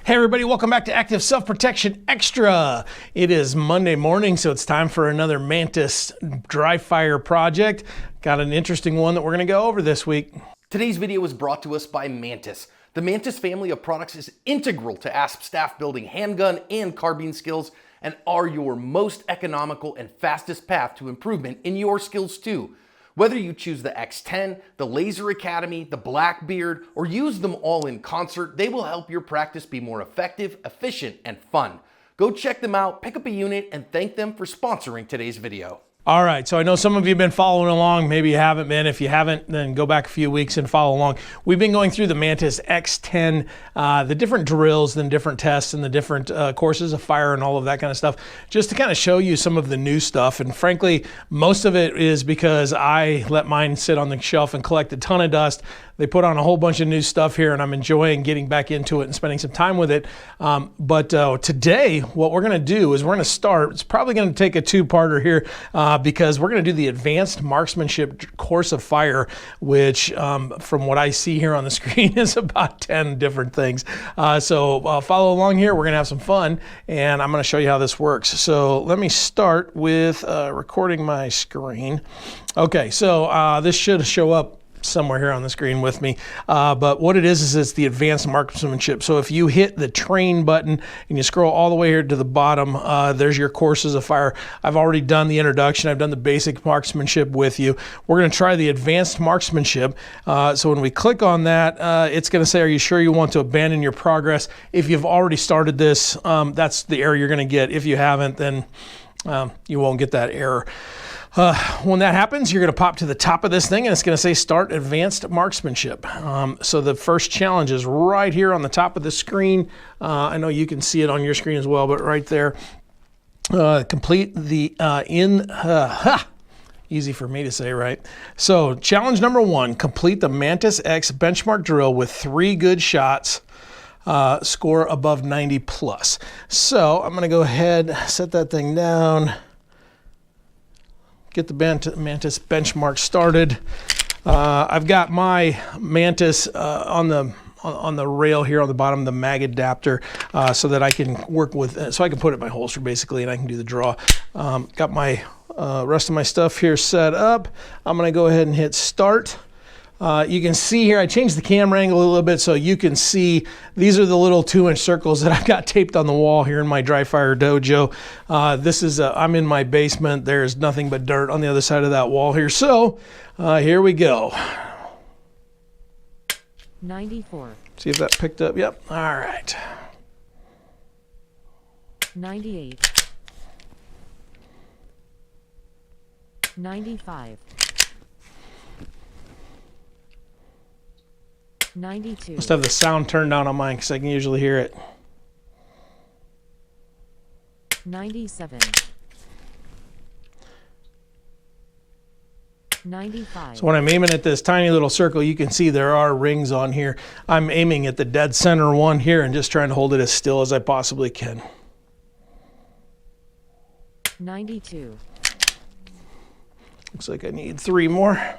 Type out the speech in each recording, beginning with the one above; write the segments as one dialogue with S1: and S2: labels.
S1: Hey everybody, welcome back to Active Self-Protection Extra. It is Monday morning, so it's time for another Mantis dry fire project. Got an interesting one that we're gonna go over this week.
S2: Today's video is brought to us by Mantis. The Mantis family of products is integral to ASP staff building handgun and carbine skills and are your most economical and fastest path to improvement in your skills too. Whether you choose the X10, the Laser Academy, the Blackbeard, or use them all in concert, they will help your practice be more effective, efficient, and fun. Go check them out, pick up a unit, and thank them for sponsoring today's video.
S1: All right, so I know some of you have been following along, maybe you haven't been. If you haven't, then go back a few weeks and follow along. We've been going through the Mantis X10, the different drills and different tests and the different courses of fire and all of that kind of stuff, just to kind of show you some of the new stuff. And frankly, most of it is because I let mine sit on the shelf and collect a ton of dust. They put on a whole bunch of new stuff here and I'm enjoying getting back into it and spending some time with it. But today, what we're gonna do is we're gonna start, it's probably gonna take a two-parter here because we're gonna do the advanced marksmanship course of fire, which from what I see here on the screen is about 10 different things. So follow along here, we're gonna have some fun and I'm gonna show you how this works. So let me start with recording my screen. Okay, so this should show up somewhere here on the screen with me. But what it is it's the advanced marksmanship. So if you hit the train button and you scroll all the way here to the bottom, there's your courses of fire. I've already done the introduction. I've done the basic marksmanship with you. We're going to try the advanced marksmanship. So when we click on that, it's going to say, are you sure you want to abandon your progress? If you've already started this, that's the error you're going to get. If you haven't, then you won't get that error. When that happens, you're going to pop to the top of this thing and it's going to say start advanced marksmanship. So the first challenge is right here on the top of the screen. I know you can see it on your screen as well, but right there. Complete the easy for me to say, right? So challenge number 1, complete the Mantis X benchmark drill with 3 good shots. Score above 90 plus. So I'm going to go ahead, set that thing down. Get the Mantis benchmark started. I've got my Mantis on the rail here on the bottom, the mag adapter, so that I can work with, so I can put it in my holster basically, and I can do the draw. Got my rest of my stuff here set up. I'm gonna go ahead and hit start. You can see here, I changed the camera angle a little bit so you can see these are the little 2-inch circles that I've got taped on the wall here in my dry fire dojo. This is, I'm in my basement. There's nothing but dirt on the other side of that wall here. So here we go.
S3: 94.
S1: See if that picked up. Yep. All right.
S3: 98. 95. 92.
S1: Must have the sound turned down on mine because I can usually hear it.
S3: 97. 95.
S1: So when I'm aiming at this tiny little circle, you can see there are rings on here. I'm aiming at the dead center one here and just trying to hold it as still as I possibly can.
S3: 92.
S1: Looks like I need 3 more.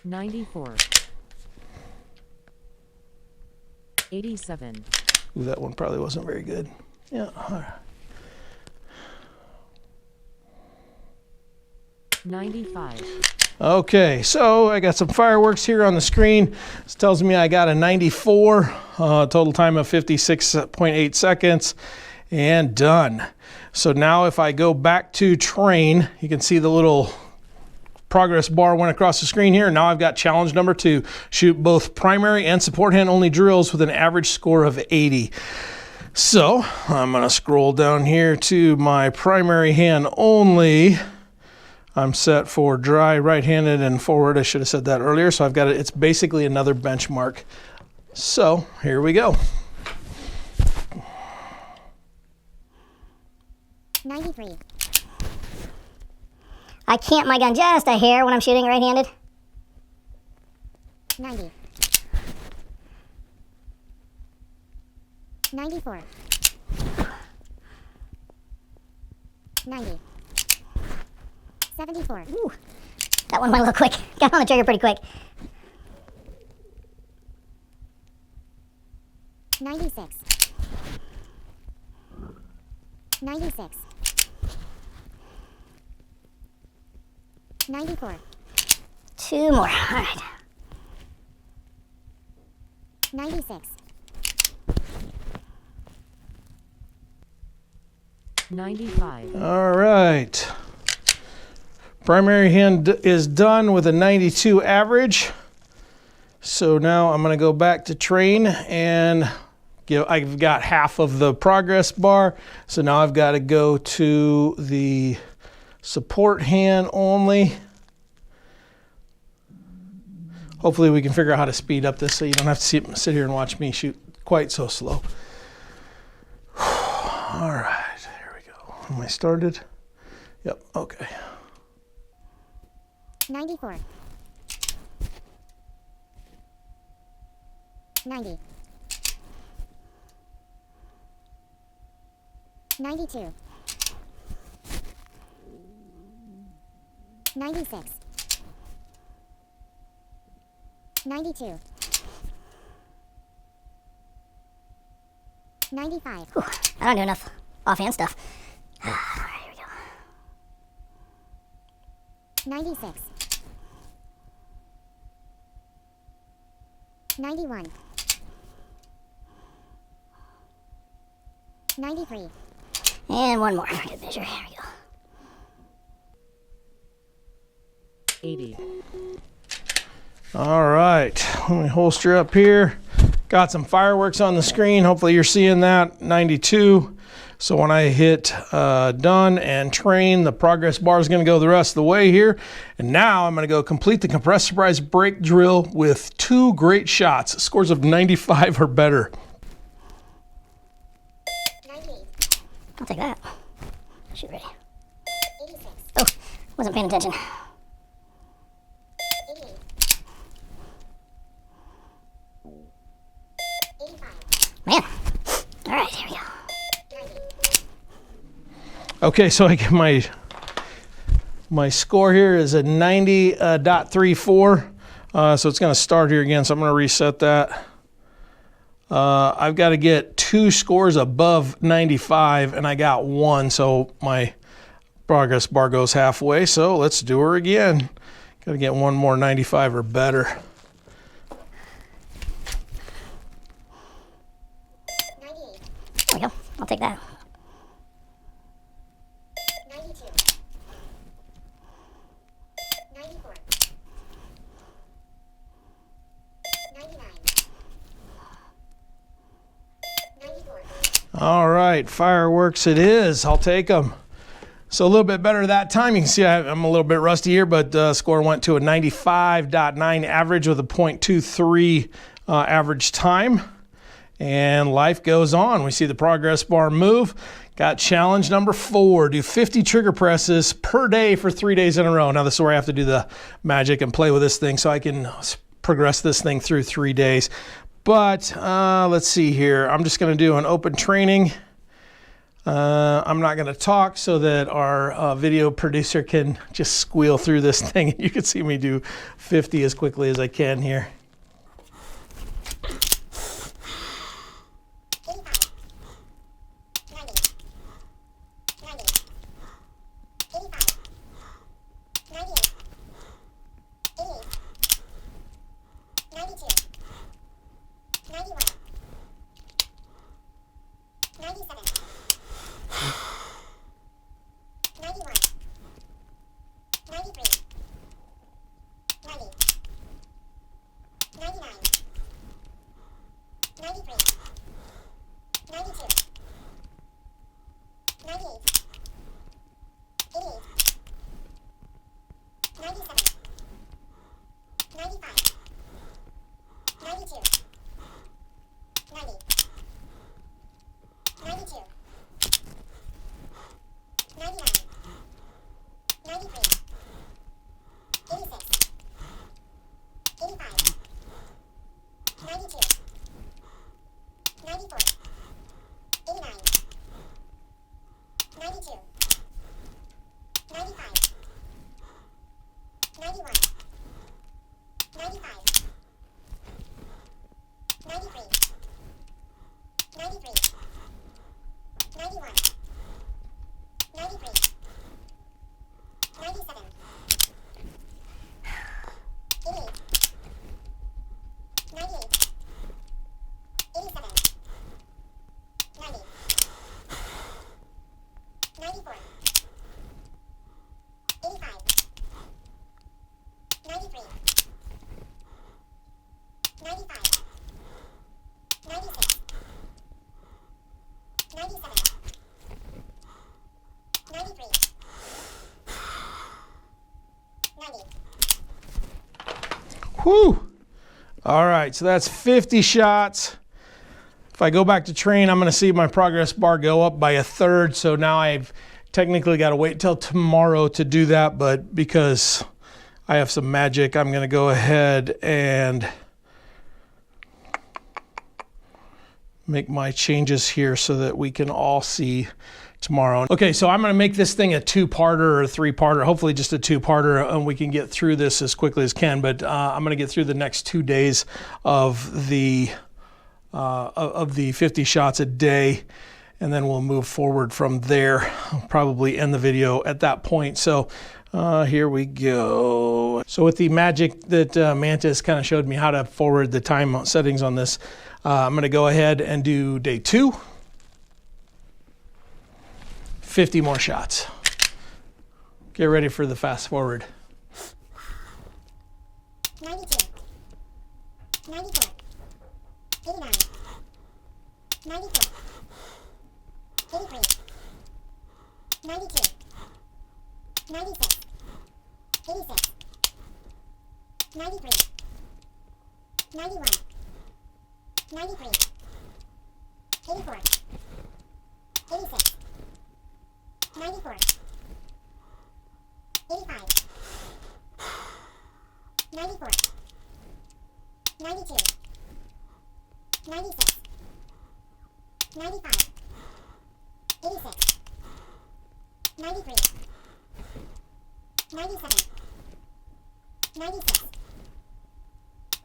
S3: 94. 87.
S1: Ooh, that one probably wasn't very good. Yeah.
S3: 95.
S1: Okay, so I got some fireworks here on the screen. This tells me I got a 94, total time of 56.8 seconds, and done. So now if I go back to train, you can see the little progress bar went across the screen here. Now I've got challenge number 2. Shoot both primary and support hand only drills with an average score of 80. So I'm going to scroll down here to my primary hand only. I'm set for dry, right-handed, and forward. I should have said that earlier. So I've got it. It's basically another benchmark. So here we go.
S4: 93. I can't my gun just a hair when I'm shooting right-handed. 90. 94. 90. 74. Ooh, that one went a little quick. Got on the trigger pretty quick. 96. 96. 94. 2 more. All right. 96.
S3: 95.
S1: All right. Primary hand is done with a 92 average. So now I'm going to go back to train and I've got half of the progress bar. So now I've got to go to the support hand only. Hopefully we can figure out how to speed up this so you don't have to sit here and watch me shoot quite so slow. All right, here we go. Am I started? Yep, okay.
S4: 94. 90. 92. 96. 92. 95. Whew, I don't do enough offhand stuff. Here we go. 96. 91. 93. And one more. Good measure. Here we go.
S3: 80.
S1: All right, let me holster up here. Got some fireworks on the screen. Hopefully you're seeing that, 92. So when I hit done and train, the progress bar is gonna go the rest of the way here. And now I'm gonna go complete the compressed surprise break drill with 2 great shots, scores of 95 or better.
S4: 98. I'll take that. Shoot ready. 86. Oh, wasn't paying attention. 88. 85. Man. All right, here we go. 90.
S1: Okay, so I get my score here is a 90.34. So it's gonna start here again, so I'm gonna reset that. I've got to get 2 scores above 95, and I got 1, so my progress bar goes halfway. So let's do her again. Got to get 1 more 95 or better.
S4: 98. There we go. I'll take that. 92. 94. 99. 94.
S1: All right, fireworks it is. I'll take them. So a little bit better that time. You can see I'm a little bit rusty here, but score went to a 95.9 average with a 0.23 average time. And life goes on. We see the progress bar move. Got challenge number 4. Do 50 trigger presses per day for 3 days in a row. Now this is where I have to do the magic and play with this thing so I can progress this thing through 3 days. But let's see here. I'm just going to do an open training. I'm not going to talk so that our video producer can just squeal through this thing. You can see me do 50 as quickly as I can here.
S4: 85. 90. 90. 85. 98. 88. 92. 91. 97. 91. 93. 90.
S1: Whew. All right, so that's 50 shots. If I go back to train, I'm going to see my progress bar go up by 1/3. So now I've technically got to wait till tomorrow to do that. But because I have some magic, I'm going to go ahead and make my changes here so that we can all see tomorrow. Okay, so I'm going to make this thing a 2-parter or a 3-parter, hopefully just a 2-parter, and we can get through this as quickly as can. But I'm going to get through the next 2 days of the 50 shots a day, and then we'll move forward from there. I'll probably end the video at that point. So here we go. So with the magic that Mantis kind of showed me how to forward the time settings on this, I'm going to go ahead and do day 2. 50 more shots. Get ready for the fast forward.
S4: 92, 94, 89, 94, 83, 92, 96, 86, 93, 91, 93, 84, 86, 94, 85, 94, 92, 96, 95, 86, 93, 97, 96,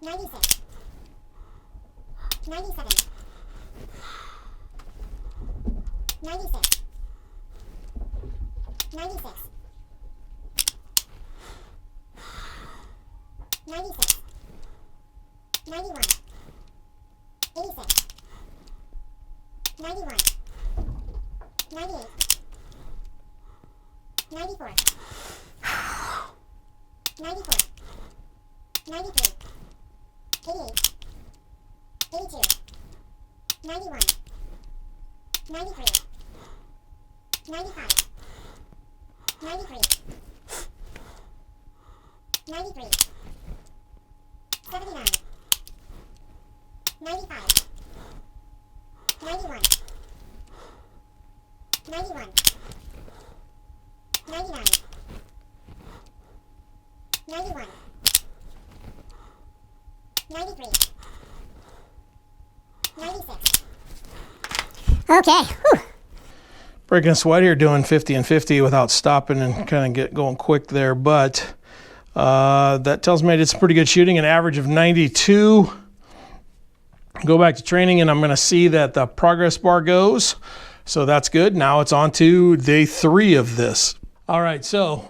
S4: 96, 97, 96, 96, 96, 91, 86, 91, 98, 94, 94, 93, 88, 82, 91, 93, 95, 93, 93, 79, 95, 91, 91, 99, 91, 93, 96. Okay. Whew.
S1: Breaking a sweat here doing 50 and 50 without stopping and kind of get going quick there. But that tells me I did some pretty good shooting, an average of 92. Go back to training and I'm going to see that the progress bar goes. So that's good. Now it's on to day 3 of this. All right, so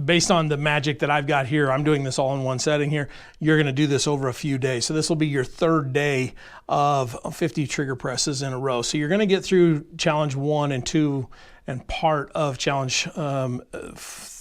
S1: based on the magic that I've got here, I'm doing this all in one setting here. You're going to do this over a few days. So this will be your 3rd day of 50 trigger presses in a row. So you're going to get through challenge 1 and 2 and part of challenge 1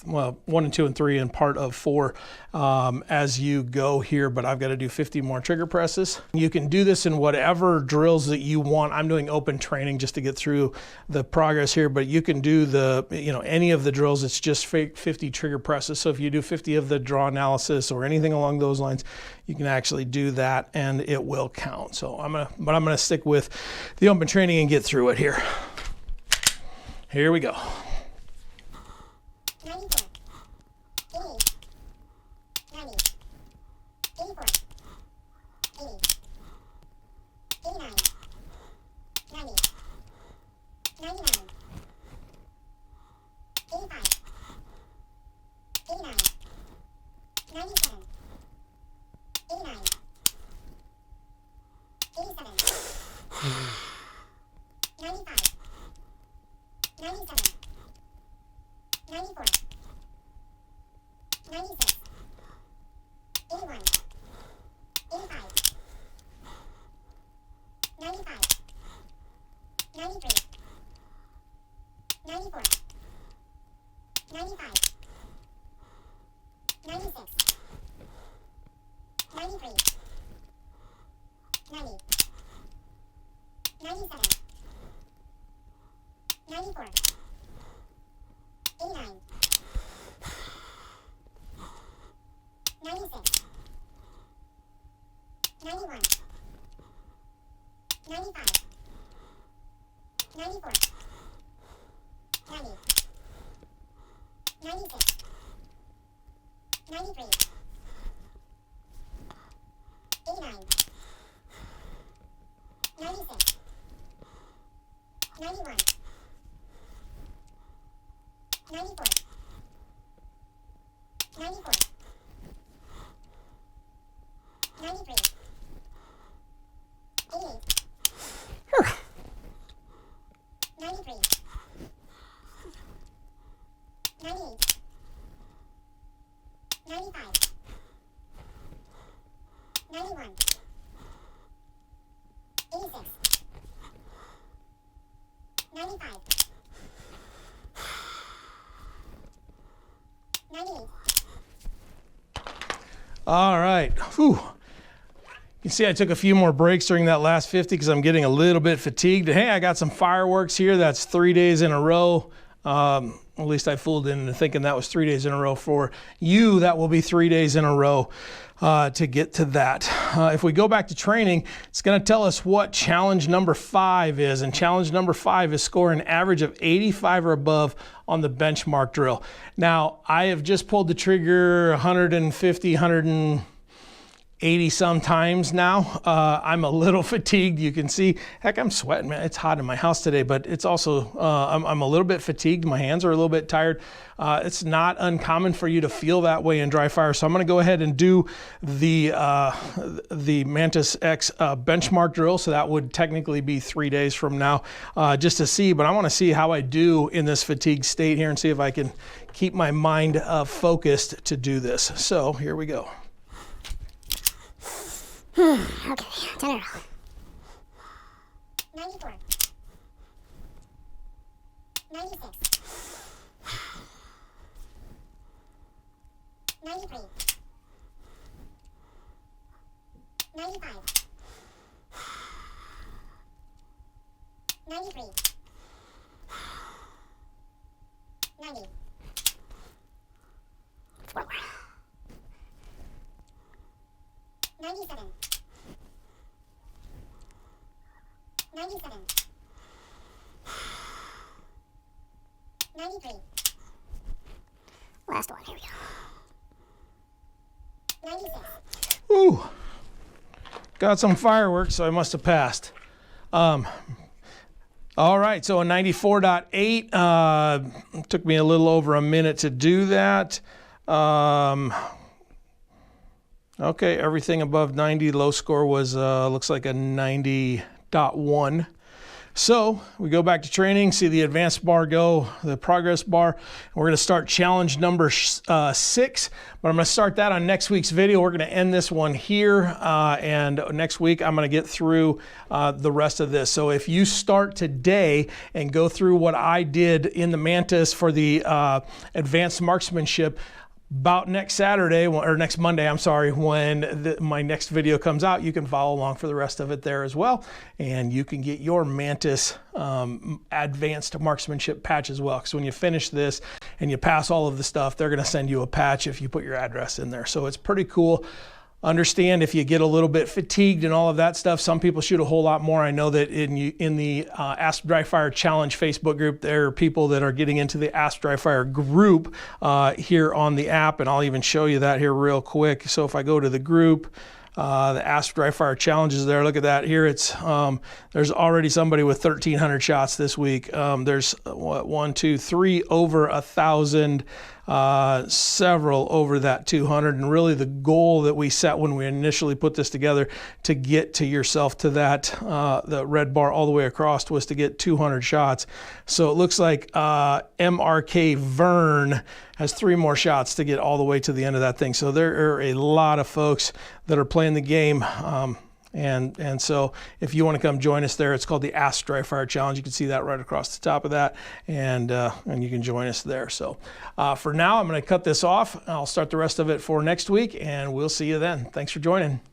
S1: and 2 and 3 and part of 4 as you go here, but I've got to do 50 more trigger presses. You can do this in whatever drills that you want. I'm doing open training just to get through the progress here, but you can do any of the drills. It's just 50 trigger presses. So if you do 50 of the draw analysis or anything along those lines, you can actually do that and it will count. So I'm gonna stick with the open training and get through it here. Here we go.
S4: 94, 88, 90, 84, 80, 89, 90, 99, 85, 89, 97, 89, 87, 95, 97, 94, 96, 81, 85, 95, 93, 94, 95, 96, 93, 90, 97, 94, 89, 96, 95, 94, 90, 96, 93, 89, 96, 91, 94, 94, 93, 88, 93, 98, 95, 91, 86, 95, 98.
S1: All right. Whew. You can see I took a few more breaks during that last 50 because I'm getting a little bit fatigued. Hey, I got some fireworks here. That's 3 days in a row. At least I fooled into thinking that was 3 days in a row. For you, that will be 3 days in a row to get to that. If we go back to training, it's going to tell us what challenge number 5 is. And challenge number 5 is score an average of 85 or above on the benchmark drill. Now, I have just pulled the trigger 150, 180 sometimes now. I'm a little fatigued. You can see, heck, I'm sweating, man. It's hot in my house today, but it's also, I'm a little bit fatigued. My hands are a little bit tired. It's not uncommon for you to feel that way in dry fire. So I'm going to go ahead and do the Mantis X benchmark drill. So that would technically be 3 days from now, just to see, but I want to see how I do in this fatigue state here and see if I can keep my mind focused to do this. So here we go.
S4: Okay, 10 in a row. 94, 96, 93, 95, 93, 90. One more. 97, 97, 93. Last one, here we go. 96.
S1: Ooh, got some fireworks, so I must have passed. All right, so a 94.8, took me a little over a minute to do that. Okay, everything above 90, low score was, looks like a 90.1. So we go back to training, see the advanced bar go, the progress bar. We're going to start challenge number 6, but I'm going to start that on next week's video. We're going to end this one here, and next week I'm going to get through the rest of this. So if you start today and go through what I did in the Mantis for the advanced marksmanship, about next Saturday, or next Monday, I'm sorry, when my next video comes out, you can follow along for the rest of it there as well. And you can get your Mantis advanced marksmanship patch as well. Because when you finish this and you pass all of the stuff, they're going to send you a patch if you put your address in there. So it's pretty cool. Understand if you get a little bit fatigued and all of that stuff, some people shoot a whole lot more. I know that in the Ask Dry Fire Challenge Facebook group, there are people that are getting into the Ask Dry Fire group here on the app, and I'll even show you that here real quick. So if I go to the group, the Ask Dry Fire Challenge is there. Look at that. Here it's there's already somebody with 1,300 shots this week. There's what, 1, 2, 3 over 1,000. Several over that 200, and really the goal that we set when we initially put this together to get to yourself to that the red bar all the way across was to get 200 shots. So it looks like MRK Vern has 3 more shots to get all the way to the end of that thing. So there are a lot of folks that are playing the game. And so if you want to come join us there, it's called the Ask Dry Fire Challenge. You can see that right across the top of that, and you can join us there. So for now, I'm going to cut this off. I'll start the rest of it for next week, and we'll see you then. Thanks for joining.